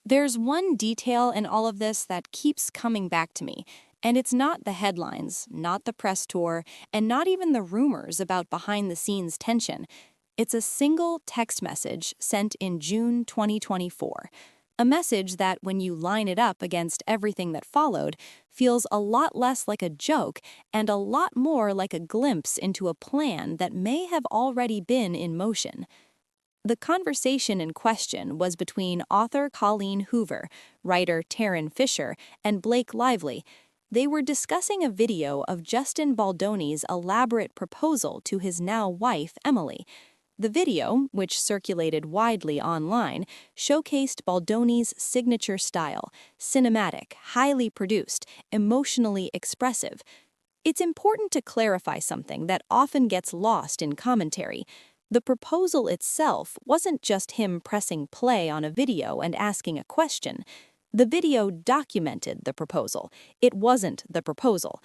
There's one detail in all of this that keeps coming back to me, and it's not the headlines, not the press tour, and not even the rumors about behind-the-scenes tension. It's a single text message sent in June 2024. A message that, when you line it up against everything that followed, feels a lot less like a joke and a lot more like a glimpse into a plan that may have already been in motion. The conversation in question was between author Colleen Hoover, writer Taryn Fisher, and Blake Lively. They were discussing a video of Justin Baldoni's elaborate proposal to his now wife, Emily. The video, which circulated widely online, showcased Baldoni's signature style: cinematic, highly produced, emotionally expressive. It's important to clarify something that often gets lost in commentary. The proposal itself wasn't just him pressing play on a video and asking a question. The video documented the proposal. It wasn't the proposal.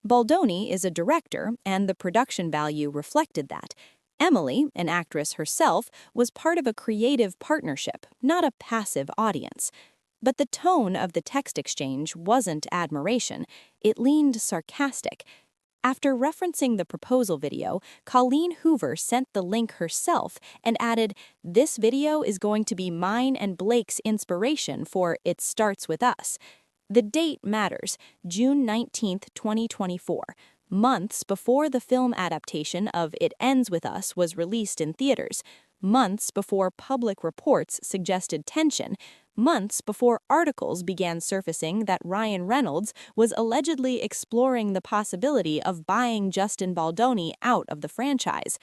Baldoni is a director, and the production value reflected that. Emily, an actress herself, was part of a creative partnership, not a passive audience. But the tone of the text exchange wasn't admiration. It leaned sarcastic. After referencing the proposal video, Colleen Hoover sent the link herself and added, "This video is going to be mine and Blake's inspiration for It Starts With Us." The date matters: June 19th, 2024, months before the film adaptation of It Ends With Us was released in theaters, months before public reports suggested tension, months before articles began surfacing that Ryan Reynolds was allegedly exploring the possibility of buying Justin Baldoni out of the franchise.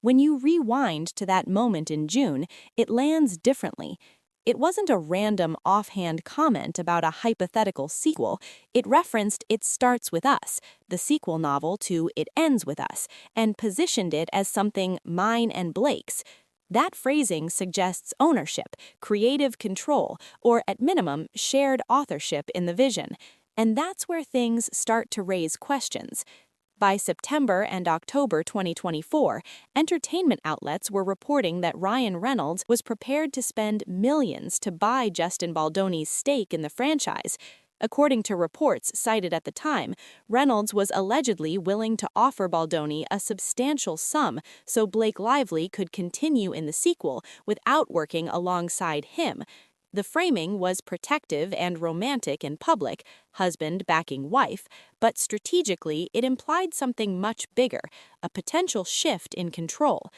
When you rewind to that moment in June, it lands differently. It wasn't a random offhand comment about a hypothetical sequel. It referenced It Starts With Us, the sequel novel to It Ends With Us, and positioned it as something mine and Blake's. That phrasing suggests ownership, creative control, or at minimum, shared authorship in the vision. And that's where things start to raise questions. By September and October 2024, entertainment outlets were reporting that Ryan Reynolds was prepared to spend millions to buy Justin Baldoni's stake in the franchise. According to reports cited at the time, Reynolds was allegedly willing to offer Baldoni a substantial sum so Blake Lively could continue in the sequel without working alongside him. The framing was protective and romantic in public, husband backing wife, but strategically it implied something much bigger, a potential shift in control.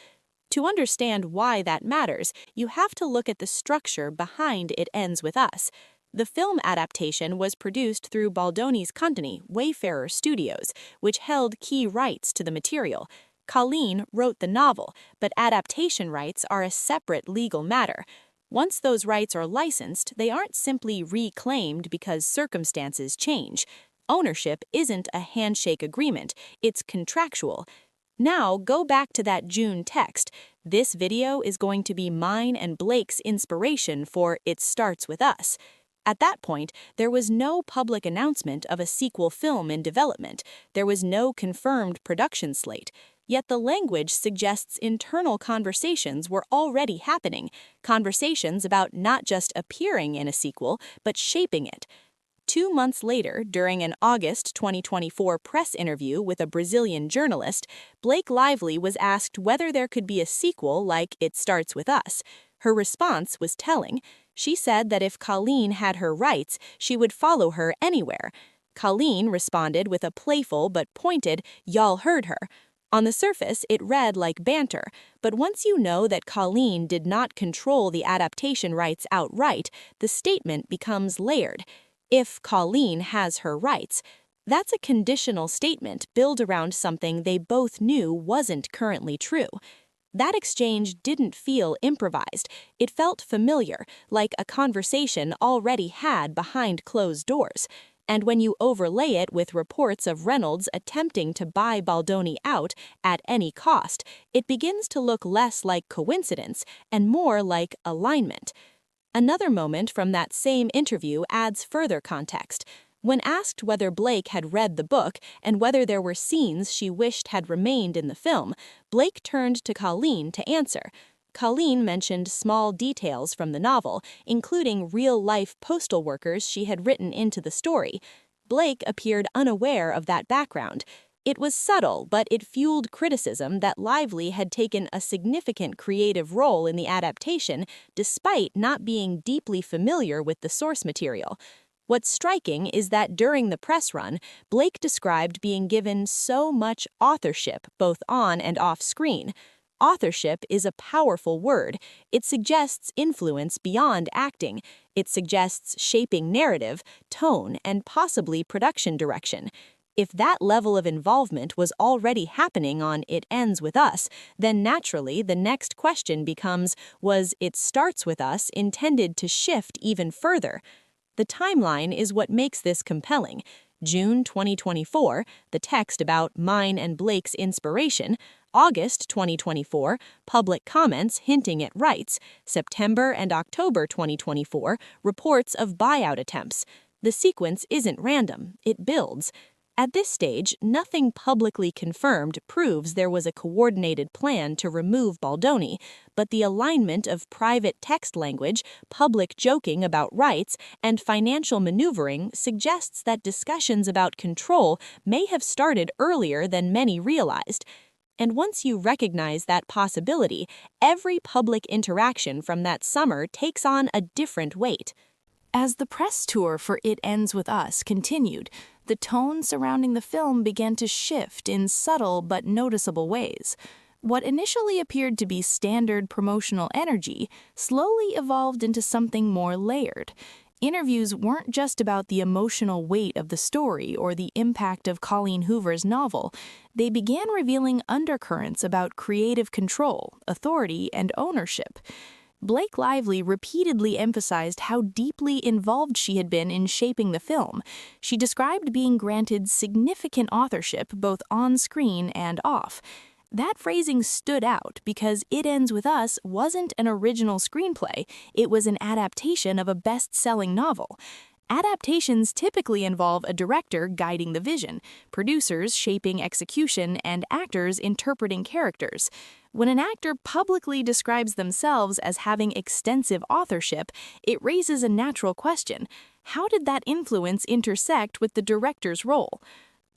To understand why that matters, you have to look at the structure behind It Ends With Us. The film adaptation was produced through Baldoni's company, Wayfarer Studios, which held key rights to the material. Colleen wrote the novel, but adaptation rights are a separate legal matter. Once those rights are licensed, they aren't simply reclaimed because circumstances change. Ownership isn't a handshake agreement, it's contractual. Now, go back to that June text. This video is going to be mine and Blake's inspiration for It Starts With Us. At that point, there was no public announcement of a sequel film in development. There was no confirmed production slate. Yet the language suggests internal conversations were already happening, conversations about not just appearing in a sequel, but shaping it. 2 months later, during an August 2024 press interview with a Brazilian journalist, Blake Lively was asked whether there could be a sequel like It Starts With Us. Her response was telling. She said that if Colleen had her rights, she would follow her anywhere. Colleen responded with a playful but pointed, "Y'all heard her." On the surface, it read like banter, but once you know that Colleen did not control the adaptation rights outright, the statement becomes layered. If Colleen has her rights, that's a conditional statement built around something they both knew wasn't currently true. That exchange didn't feel improvised. It felt familiar, like a conversation already had behind closed doors. And when you overlay it with reports of Reynolds attempting to buy Baldoni out at any cost, it begins to look less like coincidence and more like alignment. Another moment from that same interview adds further context. When asked whether Blake had read the book and whether there were scenes she wished had remained in the film, Blake turned to Colleen to answer. Colleen mentioned small details from the novel, including real-life postal workers she had written into the story. Blake appeared unaware of that background. It was subtle, but it fueled criticism that Lively had taken a significant creative role in the adaptation, despite not being deeply familiar with the source material. What's striking is that during the press run, Blake described being given so much authorship, both on and off screen. Authorship is a powerful word. It suggests influence beyond acting. It suggests shaping narrative, tone, and possibly production direction. If that level of involvement was already happening on It Ends With Us, then naturally the next question becomes, was It Starts With Us intended to shift even further? The timeline is what makes this compelling. June 2024, the text about mine and Blake's inspiration. August 2024, public comments hinting at rights. September and October 2024, reports of buyout attempts. The sequence isn't random, it builds. At this stage, nothing publicly confirmed proves there was a coordinated plan to remove Baldoni, but the alignment of private text language, public joking about rights, and financial maneuvering suggests that discussions about control may have started earlier than many realized. And once you recognize that possibility, every public interaction from that summer takes on a different weight. As the press tour for It Ends With Us continued, the tone surrounding the film began to shift in subtle but noticeable ways. What initially appeared to be standard promotional energy slowly evolved into something more layered. Interviews weren't just about the emotional weight of the story or the impact of Colleen Hoover's novel. They began revealing undercurrents about creative control, authority, and ownership. Blake Lively repeatedly emphasized how deeply involved she had been in shaping the film. She described being granted significant authorship both on screen and off. That phrasing stood out because It Ends With Us wasn't an original screenplay, it was an adaptation of a best-selling novel. Adaptations typically involve a director guiding the vision, producers shaping execution, and actors interpreting characters. When an actor publicly describes themselves as having extensive authorship, it raises a natural question. How did that influence intersect with the director's role?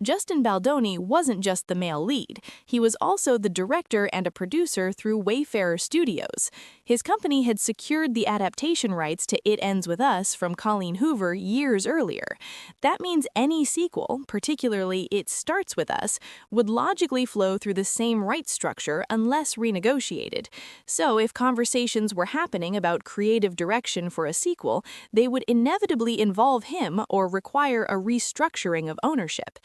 Justin Baldoni wasn't just the male lead. He was also the director and a producer through Wayfarer Studios. His company had secured the adaptation rights to It Ends With Us from Colleen Hoover years earlier. That means any sequel, particularly It Starts With Us, would logically flow through the same rights structure unless renegotiated. So if conversations were happening about creative direction for a sequel, they would inevitably involve him or require a restructuring of ownership.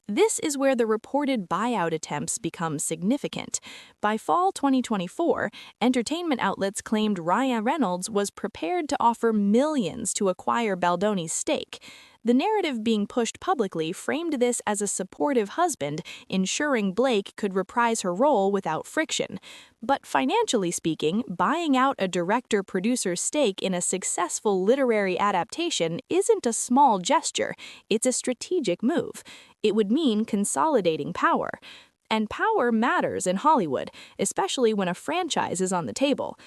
This is where the reported buyout attempts become significant. By fall 2024, entertainment outlets claimed Reynolds was prepared to offer millions to acquire Baldoni's stake. The narrative being pushed publicly framed this as a supportive husband, ensuring Blake could reprise her role without friction. But financially speaking, buying out a director-producer's stake in a successful literary adaptation isn't a small gesture, it's a strategic move. It would mean consolidating power. And power matters in Hollywood, especially when a franchise is on the table.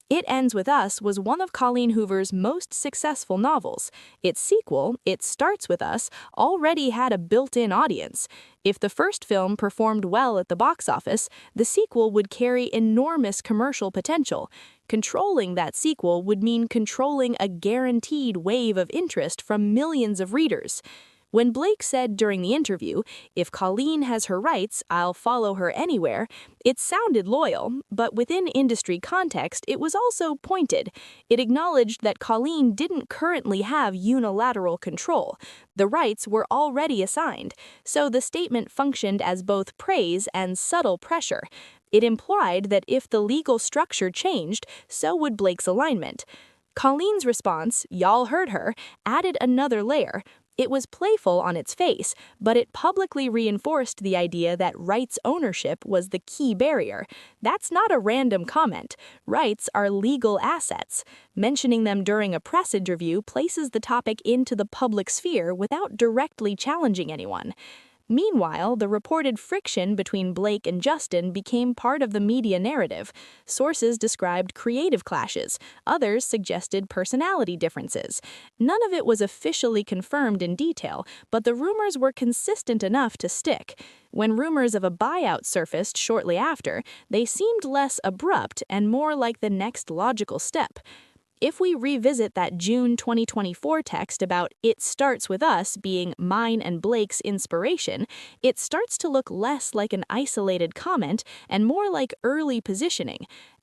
It Ends With Us was one of Colleen Hoover's most successful novels. Its sequel, It Starts With Us, already had a built-in audience. If the first film performed well at the box office, the sequel would carry enormous commercial potential. Controlling that sequel would mean controlling a guaranteed wave of interest from millions of readers. When Blake said during the interview, "If Colleen has her rights, I'll follow her anywhere," it sounded loyal, but within industry context, it was also pointed. It acknowledged that Colleen didn't currently have unilateral control. The rights were already assigned, so the statement functioned as both praise and subtle pressure. It implied that if the legal structure changed, so would Blake's alignment. Colleen's response, "Y'all heard her," added another layer. It was playful on its face, but it publicly reinforced the idea that rights ownership was the key barrier. That's not a random comment. Rights are legal assets. Mentioning them during a press interview places the topic into the public sphere without directly challenging anyone. Meanwhile, the reported friction between Blake and Justin became part of the media narrative. Sources described creative clashes, others suggested personality differences. None of it was officially confirmed in detail, but the rumors were consistent enough to stick. When rumors of a buyout surfaced shortly after, they seemed less abrupt and more like the next logical step. If we revisit that June 2024 text about "it starts with us" being mine and Blake's inspiration, it starts to look less like an isolated comment and more like early positioning.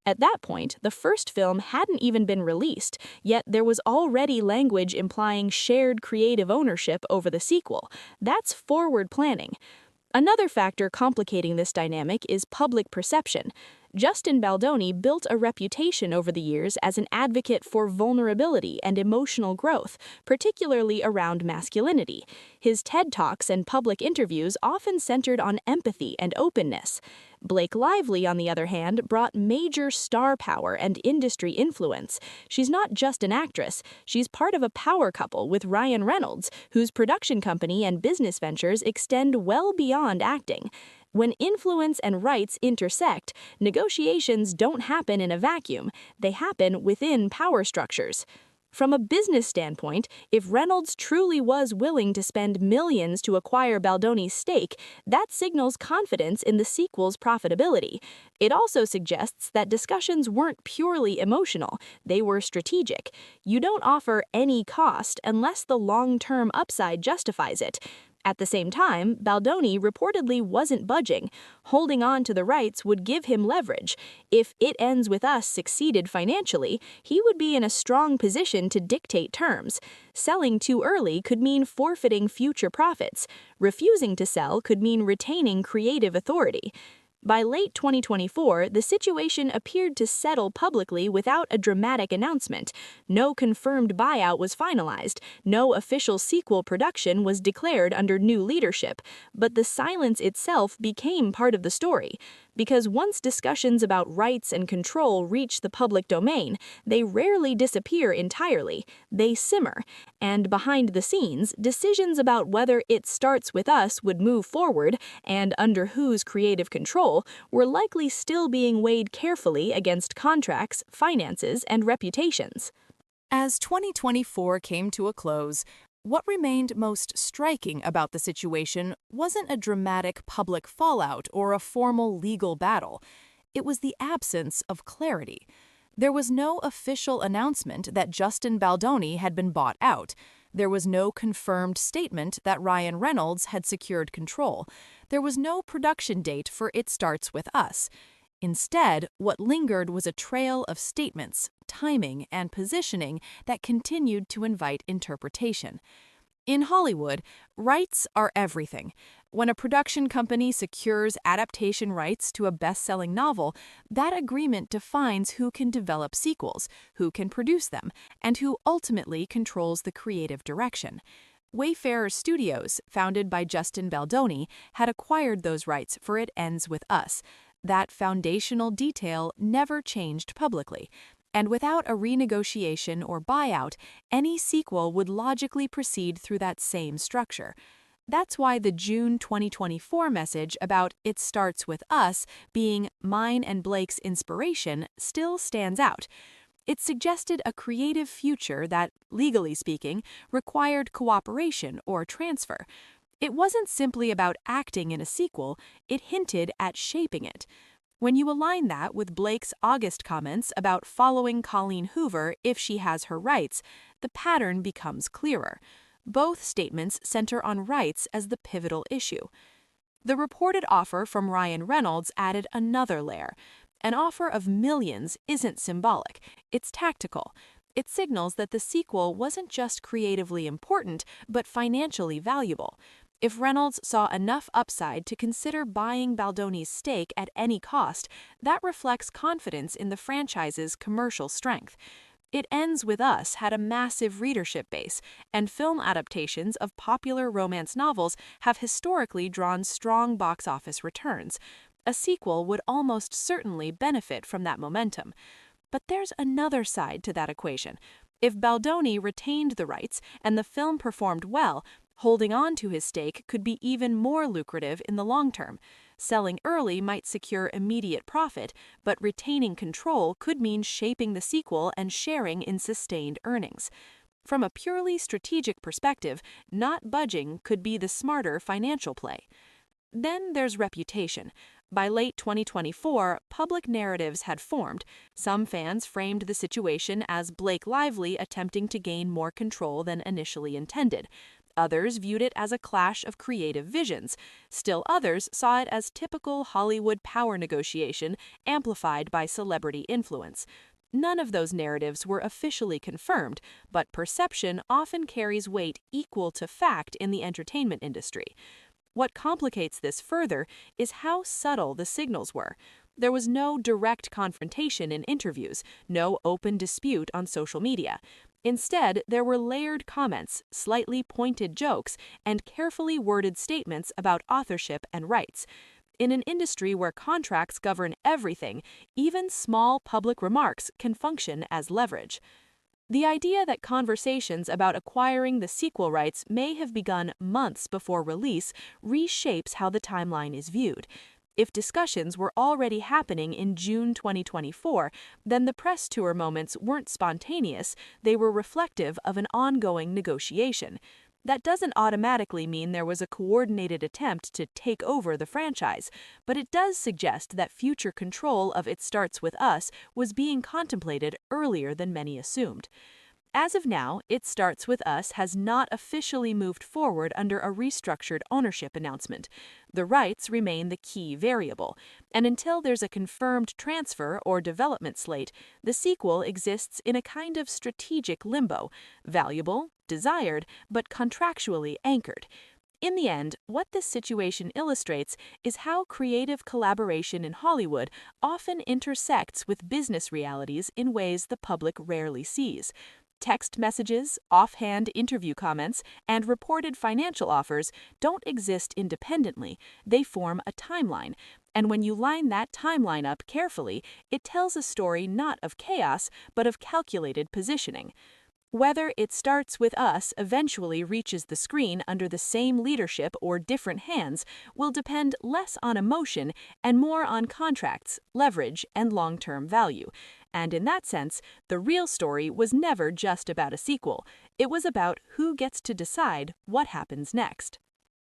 At that point, the first film hadn't even been released, yet there was already language implying shared creative ownership over the sequel. That's forward planning. Another factor complicating this dynamic is public perception. Justin Baldoni built a reputation over the years as an advocate for vulnerability and emotional growth, particularly around masculinity. His TED Talks and public interviews often centered on empathy and openness. Blake Lively, on the other hand, brought major star power and industry influence. She's not just an actress, she's part of a power couple with Ryan Reynolds, whose production company and business ventures extend well beyond acting. When influence and rights intersect, negotiations don't happen in a vacuum, they happen within power structures. From a business standpoint, if Reynolds truly was willing to spend millions to acquire Baldoni's stake, that signals confidence in the sequel's profitability. It also suggests that discussions weren't purely emotional, they were strategic. You don't offer any cost unless the long-term upside justifies it. At the same time, Baldoni reportedly wasn't budging. Holding on to the rights would give him leverage. If "It Ends With Us" succeeded financially, he would be in a strong position to dictate terms. Selling too early could mean forfeiting future profits. Refusing to sell could mean retaining creative authority. By late 2024, the situation appeared to settle publicly without a dramatic announcement. No confirmed buyout was finalized, no official sequel production was declared under new leadership, but the silence itself became part of the story. Because once discussions about rights and control reach the public domain, they rarely disappear entirely, they simmer. And behind the scenes, decisions about whether "It Starts With Us" would move forward and under whose creative control were likely still being weighed carefully against contracts, finances, and reputations. As 2024 came to a close, what remained most striking about the situation wasn't a dramatic public fallout or a formal legal battle. It was the absence of clarity. There was no official announcement that Justin Baldoni had been bought out. There was no confirmed statement that Ryan Reynolds had secured control. There was no production date for "It Starts With Us." Instead, what lingered was a trail of statements, timing, and positioning that continued to invite interpretation. In Hollywood, rights are everything. When a production company secures adaptation rights to a best-selling novel, that agreement defines who can develop sequels, who can produce them, and who ultimately controls the creative direction. Wayfarer Studios, founded by Justin Baldoni, had acquired those rights for "It Ends With Us." That foundational detail never changed publicly, and without a renegotiation or buyout, any sequel would logically proceed through that same structure. That's why the June 2024 message about "It Starts With Us" being mine and Blake's inspiration still stands out. It suggested a creative future that, legally speaking, required cooperation or transfer. It wasn't simply about acting in a sequel, it hinted at shaping it. When you align that with Blake's August comments about following Colleen Hoover if she has her rights, the pattern becomes clearer. Both statements center on rights as the pivotal issue. The reported offer from Ryan Reynolds added another layer. An offer of millions isn't symbolic, it's tactical. It signals that the sequel wasn't just creatively important, but financially valuable. If Reynolds saw enough upside to consider buying Baldoni's stake at any cost, that reflects confidence in the franchise's commercial strength. "It Ends With Us" had a massive readership base, and film adaptations of popular romance novels have historically drawn strong box office returns. A sequel would almost certainly benefit from that momentum. But there's another side to that equation. If Baldoni retained the rights and the film performed well, Holding on to his stake could be even more lucrative in the long term. Selling early might secure immediate profit, but retaining control could mean shaping the sequel and sharing in sustained earnings. From a purely strategic perspective, not budging could be the smarter financial play. Then there's reputation. By late 2024, public narratives had formed. Some fans framed the situation as Blake Lively attempting to gain more control than initially intended. Others viewed it as a clash of creative visions. Still others saw it as typical Hollywood power negotiation amplified by celebrity influence. None of those narratives were officially confirmed, but perception often carries weight equal to fact in the entertainment industry. What complicates this further is how subtle the signals were. There was no direct confrontation in interviews, no open dispute on social media. Instead, there were layered comments, slightly pointed jokes, and carefully worded statements about authorship and rights. In an industry where contracts govern everything, even small public remarks can function as leverage. The idea that conversations about acquiring the sequel rights may have begun months before release reshapes how the timeline is viewed. If discussions were already happening in June 2024, then the press tour moments weren't spontaneous, they were reflective of an ongoing negotiation. That doesn't automatically mean there was a coordinated attempt to take over the franchise, but it does suggest that future control of It Starts With Us was being contemplated earlier than many assumed. As of now, It Starts With Us has not officially moved forward under a restructured ownership announcement. The rights remain the key variable, and until there's a confirmed transfer or development slate, the sequel exists in a kind of strategic limbo, valuable, desired, but contractually anchored. In the end, what this situation illustrates is how creative collaboration in Hollywood often intersects with business realities in ways the public rarely sees. Text messages, offhand interview comments, and reported financial offers don't exist independently, they form a timeline. And when you line that timeline up carefully, it tells a story not of chaos, but of calculated positioning. Whether It Starts With Us eventually reaches the screen under the same leadership or different hands will depend less on emotion and more on contracts, leverage, and long-term value. And in that sense, the real story was never just about a sequel. It was about who gets to decide what happens next.